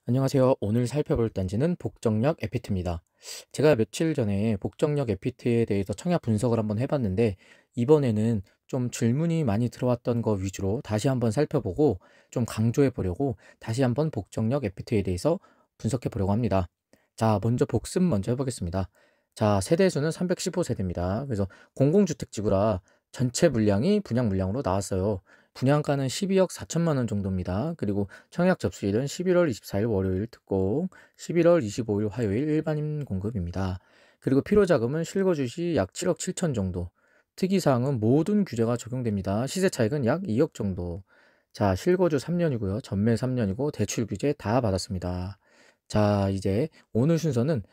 안녕하세요. 오늘 살펴볼 단지는 복정역 에피트입니다. 제가 며칠 전에 복정역 에피트에 대해서 청약 분석을 한번 해봤는데, 이번에는 좀 질문이 많이 들어왔던 거 위주로 다시 한번 살펴보고 좀 강조해 보려고 다시 한번 복정역 에피트에 대해서 분석해 보려고 합니다. 자, 먼저 복습 먼저 해보겠습니다. 자, 세대수는 315세대입니다. 그래서 공공주택지구라 전체 물량이 분양 물량으로 나왔어요. 분양가는 12억 4천만 원 정도입니다. 그리고 청약 접수일은 11월 24일 월요일 특공, 11월 25일 화요일 일반인 공급입니다. 그리고 필요자금은 실거주 시 약 7억 7천 정도. 특이사항은 모든 규제가 적용됩니다. 시세 차익은 약 2억 정도. 자, 실거주 3년이고요. 전매 3년이고 대출 규제 다 받았습니다. 자, 이제 오늘 순서는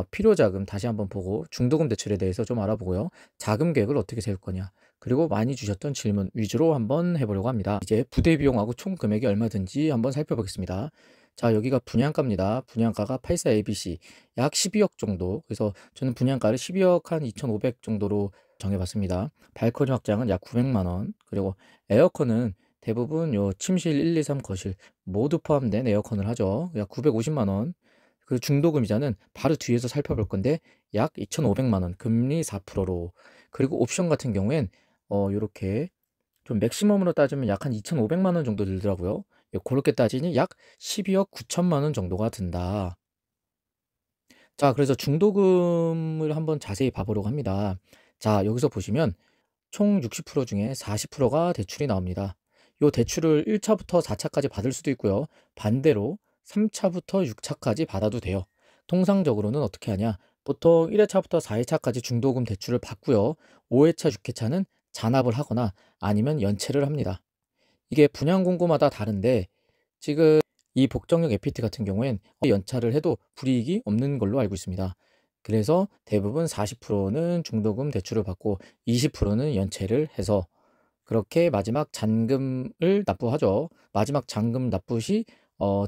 필요자금 다시 한번 보고 중도금 대출에 대해서 좀 알아보고요. 자금 계획을 어떻게 세울 거냐. 그리고 많이 주셨던 질문 위주로 한번 해보려고 합니다. 이제 부대 비용하고 총 금액이 얼마든지 한번 살펴보겠습니다. 자, 여기가 분양가입니다. 분양가가 84ABC 약 12억 정도. 그래서 저는 분양가를 12억 한 2,500 정도로 정해봤습니다. 발코니 확장은 약 900만 원. 그리고 에어컨은 대부분 요 침실 1, 2, 3 거실 모두 포함된 에어컨을 하죠. 약 950만 원. 그 중도금이자는 바로 뒤에서 살펴볼 건데 약 2,500만 원, 금리 4%로. 그리고 옵션 같은 경우엔 요렇게 좀 맥시멈으로 따지면 약 한 2,500만 원 정도 들더라고요. 예, 그렇게 따지니 약 12억 9천만 원 정도가 든다. 자, 그래서 중도금을 한번 자세히 봐보려고 합니다. 자, 여기서 보시면 총 60% 중에 40%가 대출이 나옵니다. 요 대출을 1차부터 4차까지 받을 수도 있고요. 반대로 3차부터 6차까지 받아도 돼요. 통상적으로는 어떻게 하냐? 보통 1회차부터 4회차까지 중도금 대출을 받고요. 5회차, 6회차는 잔압을 하거나 아니면 연체를 합니다. 이게 분양 공고마다 다른데 지금 이 복정역 에피트 같은 경우엔 연차를 해도 불이익이 없는 걸로 알고 있습니다. 그래서 대부분 40%는 중도금 대출을 받고 20%는 연체를 해서 그렇게 마지막 잔금을 납부하죠. 마지막 잔금 납부 시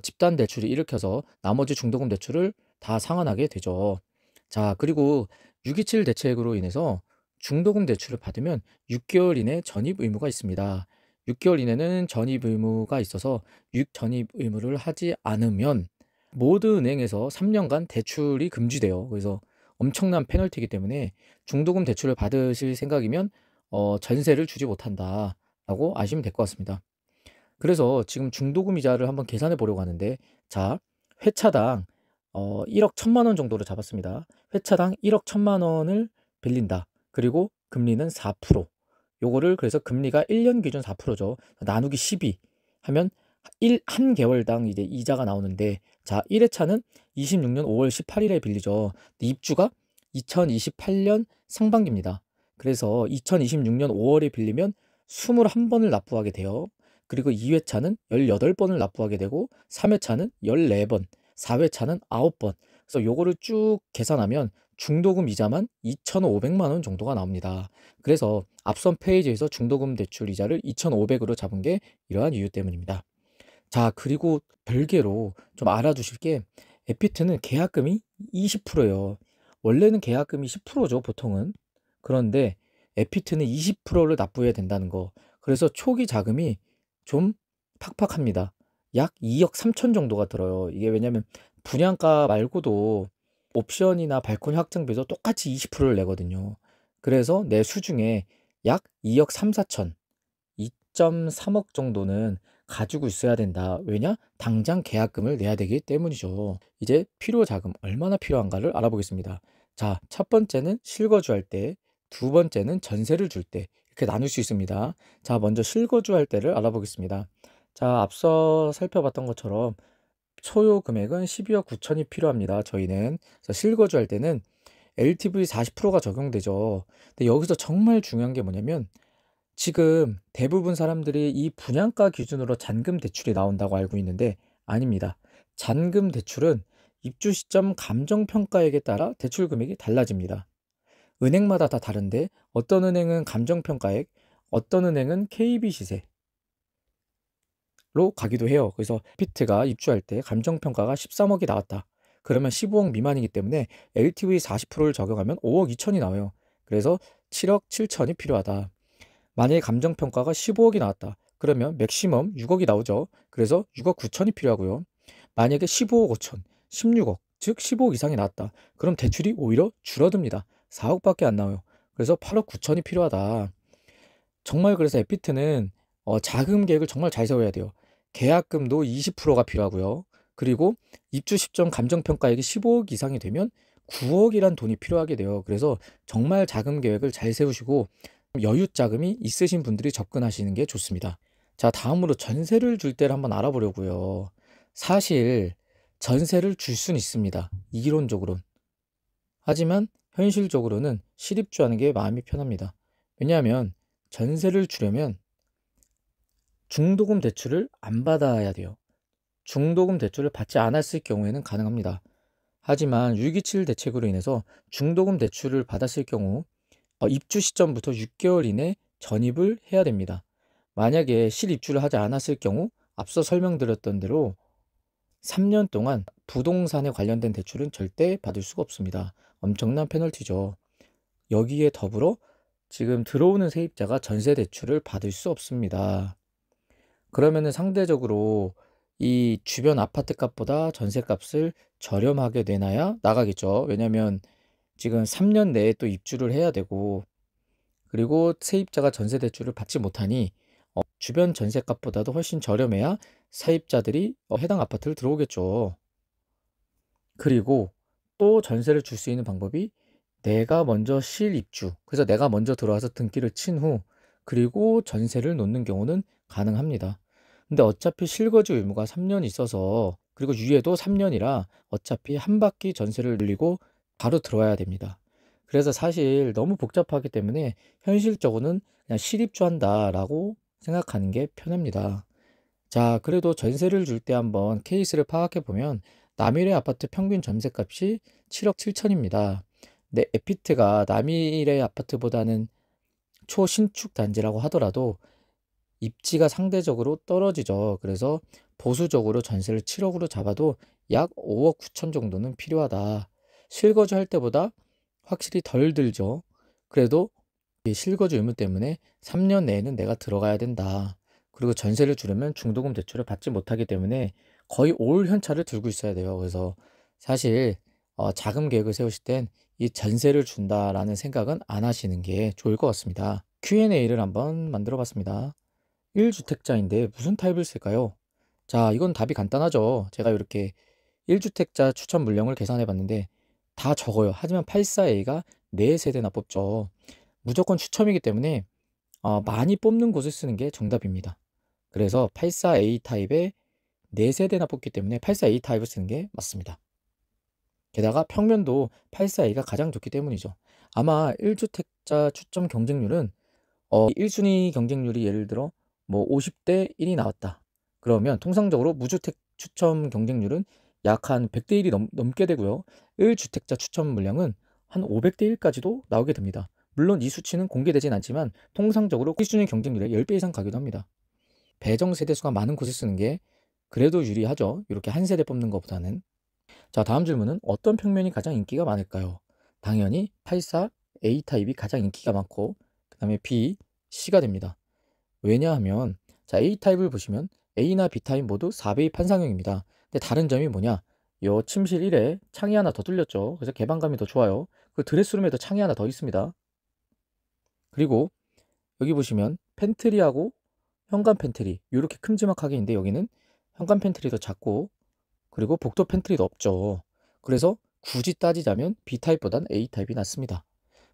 집단 대출이 일으켜서 나머지 중도금 대출을 다 상환하게 되죠. 자, 그리고 627 대책으로 인해서 중도금 대출을 받으면 6개월 이내 전입 의무가 있습니다. 6개월 이내는 전입 의무가 있어서 전입 의무를 하지 않으면 모든 은행에서 3년간 대출이 금지돼요. 그래서 엄청난 페널티이기 때문에 중도금 대출을 받으실 생각이면 전세를 주지 못한다라고 아시면 될 것 같습니다. 그래서 지금 중도금 이자를 한번 계산해 보려고 하는데, 자, 회차당 1억 1천만 원 정도로 잡았습니다. 회차당 1억 1천만 원을 빌린다. 그리고 금리는 4%. 요거를 그래서 금리가 1년 기준 4%죠. 나누기 12 하면 한 개월당 이제 이자가 나오는데, 자, 1회차는 26년 5월 18일에 빌리죠. 근데 입주가 2028년 상반기입니다. 그래서 2026년 5월에 빌리면 21번을 납부하게 돼요. 그리고 2회차는 18번을 납부하게 되고 3회차는 14번, 4회차는 9번. 그래서 요거를 쭉 계산하면 중도금 이자만 2,500만 원 정도가 나옵니다. 그래서 앞선 페이지에서 중도금 대출 이자를 2,500으로 잡은 게 이러한 이유 때문입니다. 자, 그리고 별개로 좀 알아두실 게 에피트는 계약금이 20%예요. 원래는 계약금이 10%죠, 보통은. 그런데 에피트는 20%를 납부해야 된다는 거. 그래서 초기 자금이 좀 팍팍합니다. 약 2억 3천 정도가 들어요. 이게 왜냐면 분양가 말고도 옵션이나 발코니 확장비도 똑같이 20%를 내거든요. 그래서 내 수중에 약 2억 3, 4천, 2.3억 정도는 가지고 있어야 된다. 왜냐? 당장 계약금을 내야 되기 때문이죠. 이제 필요자금 얼마나 필요한가를 알아보겠습니다. 자, 첫 번째는 실거주할 때, 두 번째는 전세를 줄 때, 이렇게 나눌 수 있습니다. 자, 먼저 실거주할 때를 알아보겠습니다. 자, 앞서 살펴봤던 것처럼 소요 금액은 12억 9천이 필요합니다. 저희는. 그래서 실거주할 때는 LTV 40%가 적용되죠. 근데 여기서 정말 중요한 게 뭐냐면 지금 대부분 사람들이 이 분양가 기준으로 잔금 대출이 나온다고 알고 있는데 아닙니다. 잔금 대출은 입주 시점 감정평가액에 따라 대출 금액이 달라집니다. 은행마다 다 다른데 어떤 은행은 감정평가액, 어떤 은행은 KB 시세로 가기도 해요. 그래서 피트가 입주할 때 감정평가가 13억이 나왔다. 그러면 15억 미만이기 때문에 LTV 40%를 적용하면 5억 2천이 나와요. 그래서 7억 7천이 필요하다. 만약에 감정평가가 15억이 나왔다. 그러면 맥시멈 6억이 나오죠. 그래서 6억 9천이 필요하고요. 만약에 15억 5천, 16억, 즉 15억 이상이 나왔다. 그럼 대출이 오히려 줄어듭니다. 4억밖에 안 나와요. 그래서 8억 9천이 필요하다. 정말 그래서 에피트는 자금 계획을 정말 잘 세워야 돼요. 계약금도 20%가 필요하고요. 그리고 입주 시점 감정평가액이 15억 이상이 되면 9억이란 돈이 필요하게 돼요. 그래서 정말 자금 계획을 잘 세우시고 여유 자금이 있으신 분들이 접근하시는 게 좋습니다. 자, 다음으로 전세를 줄 때를 한번 알아보려고요. 사실 전세를 줄 수는 있습니다. 이론적으로는. 하지만 현실적으로는 실입주하는 게 마음이 편합니다. 왜냐하면 전세를 주려면 중도금 대출을 안 받아야 돼요. 중도금 대출을 받지 않았을 경우에는 가능합니다. 하지만 627 대책으로 인해서 중도금 대출을 받았을 경우 입주 시점부터 6개월 이내 전입을 해야 됩니다. 만약에 실입주를 하지 않았을 경우 앞서 설명드렸던 대로 3년 동안 부동산에 관련된 대출은 절대 받을 수가 없습니다. 엄청난 페널티죠. 여기에 더불어 지금 들어오는 세입자가 전세 대출을 받을 수 없습니다. 그러면은 상대적으로 이 주변 아파트 값보다 전세 값을 저렴하게 내놔야 나가겠죠. 왜냐면 지금 3년 내에 또 입주를 해야 되고, 그리고 세입자가 전세 대출을 받지 못하니 주변 전세 값보다도 훨씬 저렴해야 세입자들이 해당 아파트를 들어오겠죠. 그리고 또 전세를 줄 수 있는 방법이 내가 먼저 실입주, 그래서 내가 먼저 들어와서 등기를 친 후 그리고 전세를 놓는 경우는 가능합니다. 근데 어차피 실거주 의무가 3년 있어서, 그리고 유예도 3년이라 어차피 한 바퀴 전세를 늘리고 바로 들어와야 됩니다. 그래서 사실 너무 복잡하기 때문에 현실적으로는 그냥 실입주한다라고 생각하는 게 편합니다. 자, 그래도 전세를 줄 때 한번 케이스를 파악해 보면 남일의 아파트 평균 전세값이 7억 7천입니다. 근데 에피트가 남일의 아파트보다는 초신축 단지라고 하더라도 입지가 상대적으로 떨어지죠. 그래서 보수적으로 전세를 7억으로 잡아도 약 5억 9천 정도는 필요하다. 실거주 할 때보다 확실히 덜 들죠. 그래도 이 실거주 의무 때문에 3년 내에는 내가 들어가야 된다. 그리고 전세를 주려면 중도금 대출을 받지 못하기 때문에 거의 올 현찰을 들고 있어야 돼요. 그래서 사실 자금 계획을 세우실 땐 이 전세를 준다라는 생각은 안 하시는 게 좋을 것 같습니다. Q&A를 한번 만들어 봤습니다. 1주택자인데 무슨 타입을 쓸까요? 자, 이건 답이 간단하죠. 제가 이렇게 1주택자 추천 물량을 계산해 봤는데 다 적어요. 하지만 84A가 4세대나 뽑죠. 무조건 추첨이기 때문에 많이 뽑는 곳을 쓰는 게 정답입니다. 그래서 84A 타입에 4세대나 뽑기 때문에 84A 타입을 쓰는 게 맞습니다. 게다가 평면도 84A가 가장 좋기 때문이죠. 아마 1주택자 추첨 경쟁률은 1순위 경쟁률이 예를 들어 뭐 50대 1이 나왔다. 그러면 통상적으로 무주택 추첨 경쟁률은 약 한 100대 1이 넘게 되고요. 1주택자 추첨 물량은 한 500대 1까지도 나오게 됩니다. 물론 이 수치는 공개되진 않지만 통상적으로 1순위 경쟁률의 10배 이상 가기도 합니다. 배정 세대수가 많은 곳을 쓰는 게 그래도 유리하죠. 이렇게 한 세대 뽑는 것보다는. 자, 다음 질문은 어떤 평면이 가장 인기가 많을까요? 당연히 84A 타입이 가장 인기가 많고 그 다음에 B, C가 됩니다. 왜냐하면 자, A 타입을 보시면 A나 B 타입 모두 4배의 판상형입니다. 근데 다른 점이 뭐냐? 요 침실 1에 창이 하나 더 뚫렸죠. 그래서 개방감이 더 좋아요. 그 드레스룸에도 창이 하나 더 있습니다. 그리고 여기 보시면 팬트리하고 현관 팬트리 이렇게 큼지막하게 있는데 여기는 현관 팬트리도 작고 그리고 복도 팬트리도 없죠. 그래서 굳이 따지자면 B타입보단 A타입이 낫습니다.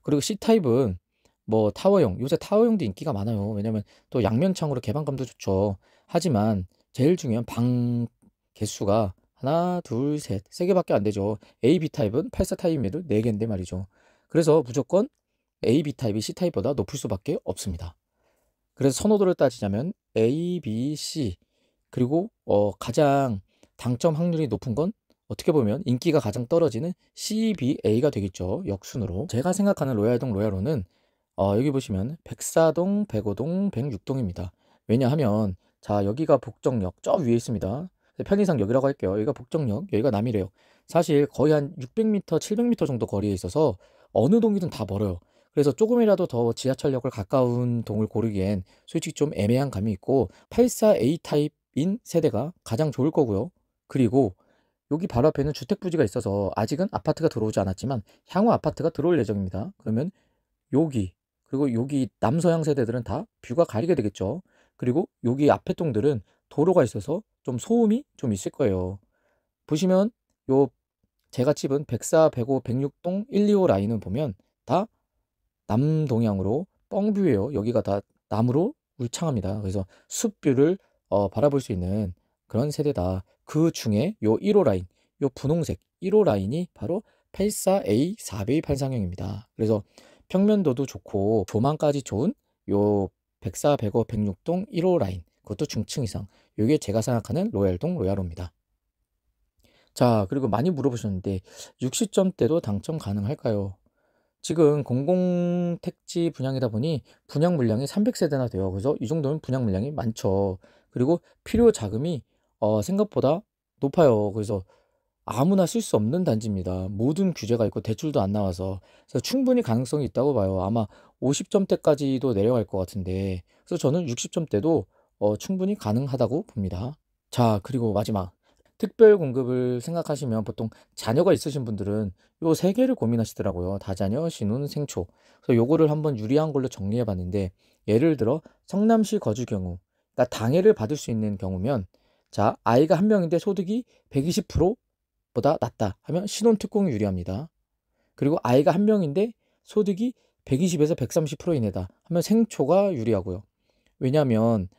그리고 C타입은 뭐 타워형, 요새 타워형도 인기가 많아요. 왜냐면 또 양면창으로 개방감도 좋죠. 하지만 제일 중요한 방 개수가 하나, 둘, 셋, 세 개밖에 안 되죠. A, B타입은 84 타입임에도 4개인데 말이죠. 그래서 무조건 A, B타입이 C타입보다 높을 수밖에 없습니다. 그래서 선호도를 따지자면 A, B, C 그리고 가장 당점 확률이 높은 건 어떻게 보면 인기가 가장 떨어지는 CBA가 되겠죠. 역순으로. 제가 생각하는 로얄동 로얄호는 여기 보시면 104동, 105동, 106동입니다. 왜냐하면 자, 여기가 복정역 저 위에 있습니다. 편의상 여기라고 할게요. 여기가 복정역, 여기가 남이래요. 사실 거의 한 600m, 700m 정도 거리에 있어서 어느 동이든 다 멀어요. 그래서 조금이라도 더 지하철역을 가까운 동을 고르기엔 솔직히 좀 애매한 감이 있고 84A 타입인 세대가 가장 좋을 거고요. 그리고 여기 바로 앞에는 주택 부지가 있어서 아직은 아파트가 들어오지 않았지만 향후 아파트가 들어올 예정입니다. 그러면 여기 그리고 여기 남서향 세대들은 다 뷰가 가리게 되겠죠. 그리고 여기 앞에 동들은 도로가 있어서 좀 소음이 좀 있을 거예요. 보시면 요 제가 집은 104, 105, 106동 1, 2호 라인을 보면 다 남동향으로 뻥뷰예요. 여기가 다 나무로 울창합니다. 그래서 숲뷰를 바라볼 수 있는 그런 세대다. 그 중에 요 1호 라인, 요 분홍색 1호 라인이 바로 84A 4배의 판상형입니다. 그래서 평면도도 좋고 조망까지 좋은 요 104, 105, 106동 1호 라인, 그것도 중층 이상. 요게 제가 생각하는 로얄동 로얄호입니다. 자, 그리고 많이 물어보셨는데 60점대도 당첨 가능할까요? 지금 공공택지 분양이다 보니 분양 물량이 300세대나 돼요. 그래서 이 정도면 분양 물량이 많죠. 그리고 필요 자금이 생각보다 높아요. 그래서 아무나 쓸 수 없는 단지입니다. 모든 규제가 있고 대출도 안 나와서. 그래서 충분히 가능성이 있다고 봐요. 아마 50점대까지도 내려갈 것 같은데. 그래서 저는 60점대도 충분히 가능하다고 봅니다. 자, 그리고 마지막. 특별 공급을 생각하시면 보통 자녀가 있으신 분들은 요 세 개를 고민하시더라고요. 다자녀, 신혼, 생초. 그래서 요거를 한번 유리한 걸로 정리해 봤는데, 예를 들어 성남시 거주 경우, 그러니까 당해를 받을 수 있는 경우면, 자, 아이가 한 명인데 소득이 120%보다 낮다 하면 신혼 특공이 유리합니다. 그리고 아이가 한 명인데 소득이 120에서 130% 이내다 하면 생초가 유리하고요. 왜냐하면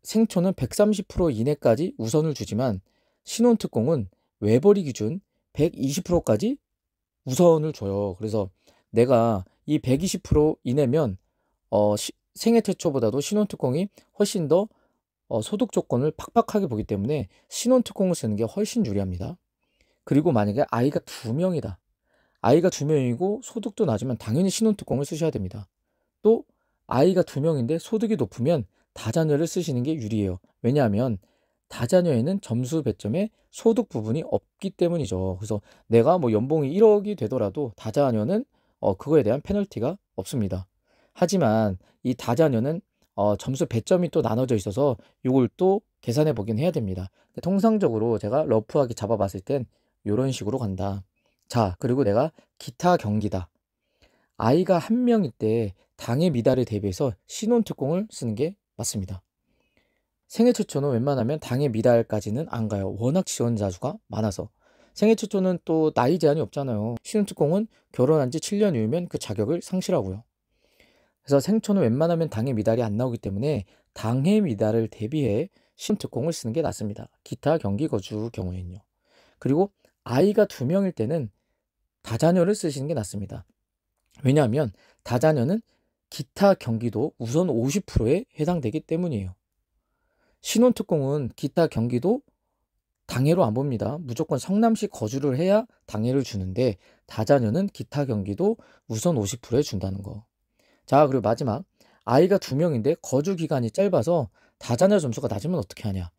생초는 130% 이내까지 우선을 주지만 신혼특공은 외벌이 기준 120%까지 우선을 줘요. 그래서 내가 이 120% 이내면 생애 최초보다도 신혼특공이 훨씬 더 소득 조건을 팍팍하게 보기 때문에 신혼특공을 쓰는 게 훨씬 유리합니다. 그리고 만약에 아이가 두 명이다. 아이가 두 명이고 소득도 낮으면 당연히 신혼특공을 쓰셔야 됩니다. 또 아이가 두 명인데 소득이 높으면 다자녀를 쓰시는 게 유리해요. 왜냐하면 다자녀에는 점수 배점에 소득 부분이 없기 때문이죠. 그래서 내가 뭐 연봉이 1억이 되더라도 다자녀는 그거에 대한 페널티가 없습니다. 하지만 이 다자녀는 점수 배점이 또 나눠져 있어서 이걸 또 계산해 보긴 해야 됩니다. 통상적으로 제가 러프하게 잡아봤을 땐 이런 식으로 간다. 자, 그리고 내가 기타 경기다. 아이가 한 명일 때 당해 미달에 대비해서 신혼특공을 쓰는 게 맞습니다. 생애 최초는 웬만하면 당해 미달까지는 안 가요. 워낙 지원자 수가 많아서. 생애 최초는 또 나이 제한이 없잖아요. 신혼특공은 결혼한 지 7년 이후면 그 자격을 상실하고요. 그래서 생초는 웬만하면 당해 미달이 안 나오기 때문에 당해 미달을 대비해 신혼특공을 쓰는 게 낫습니다. 기타 경기 거주 경우에는요. 그리고 아이가 두 명일 때는 다자녀를 쓰시는 게 낫습니다. 왜냐하면 다자녀는 기타 경기도 우선 50%에 해당되기 때문이에요. 신혼특공은 기타 경기도 당해로 안 봅니다. 무조건 성남시 거주를 해야 당해를 주는데 다자녀는 기타 경기도 우선 50%에 준다는 거. 자, 그리고 마지막. 아이가 두 명인데 거주 기간이 짧아서 다자녀 점수가 낮으면 어떻게 하냐.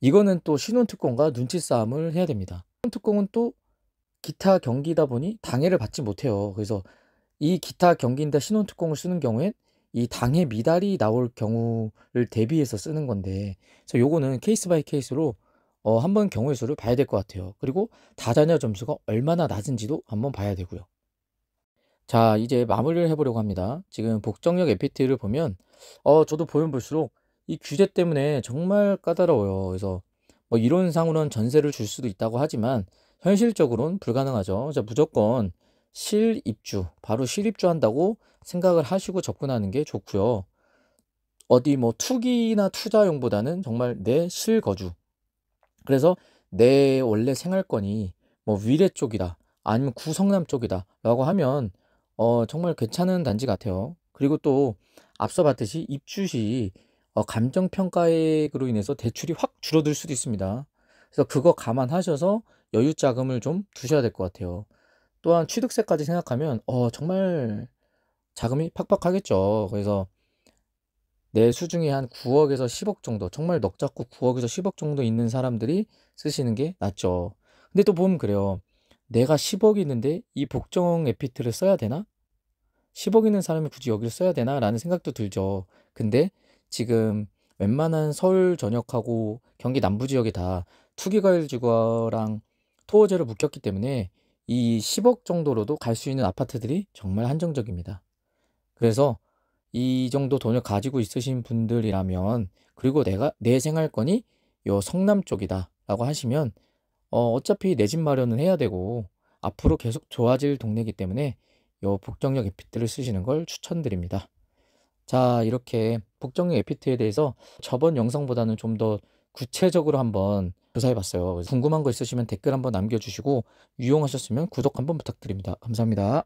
이거는 또 신혼특공과 눈치 싸움을 해야 됩니다. 신혼특공은 또 기타 경기다 보니 당해를 받지 못해요. 그래서 이 기타 경기인데 신혼특공을 쓰는 경우엔 이 당해 미달이 나올 경우를 대비해서 쓰는 건데, 그래서 요거는 케이스 바이 케이스로 한번 경우의 수를 봐야 될 것 같아요. 그리고 다자녀 점수가 얼마나 낮은지도 한번 봐야 되고요. 자, 이제 마무리를 해보려고 합니다. 지금 복정역 FT를 보면 저도 보면 볼수록 이 규제 때문에 정말 까다로워요. 그래서 뭐 이론상으로는 전세를 줄 수도 있다고 하지만 현실적으로는 불가능하죠. 그래서 무조건 실입주, 바로 실입주한다고 생각을 하시고 접근하는 게 좋고요. 어디 뭐 투기나 투자용보다는 정말 내 실거주. 그래서 내 원래 생활권이 뭐 위례 쪽이다, 아니면 구성남 쪽이다 라고 하면 정말 괜찮은 단지 같아요. 그리고 또 앞서 봤듯이 입주 시 감정평가액으로 인해서 대출이 확 줄어들 수도 있습니다. 그래서 그거 감안하셔서 여유 자금을 좀 두셔야 될 것 같아요. 또한 취득세까지 생각하면 정말 자금이 팍팍하겠죠. 그래서 내 수중에 한 9억에서 10억 정도, 정말 넉 잡고 9억에서 10억 정도 있는 사람들이 쓰시는 게 낫죠. 근데 또 보면 그래요. 내가 10억이 있는데 이 복정 에피트를 써야 되나? 10억 있는 사람이 굳이 여기를 써야 되나? 라는 생각도 들죠. 근데 지금 웬만한 서울 전역하고 경기 남부 지역이 다 투기과열지구랑 토호제로 묶였기 때문에 이 10억 정도로도 갈 수 있는 아파트들이 정말 한정적입니다. 그래서 이 정도 돈을 가지고 있으신 분들이라면, 그리고 내가 내 생활권이 요 성남 쪽이다라고 하시면 어차피 내 집 마련은 해야 되고 앞으로 계속 좋아질 동네이기 때문에 요 북정역 에피트를 쓰시는 걸 추천드립니다. 자, 이렇게 북정역 에피트에 대해서 저번 영상보다는 좀 더 구체적으로 한번 조사해 봤어요. 궁금한 거 있으시면 댓글 한번 남겨주시고 유용하셨으면 구독 한번 부탁드립니다. 감사합니다.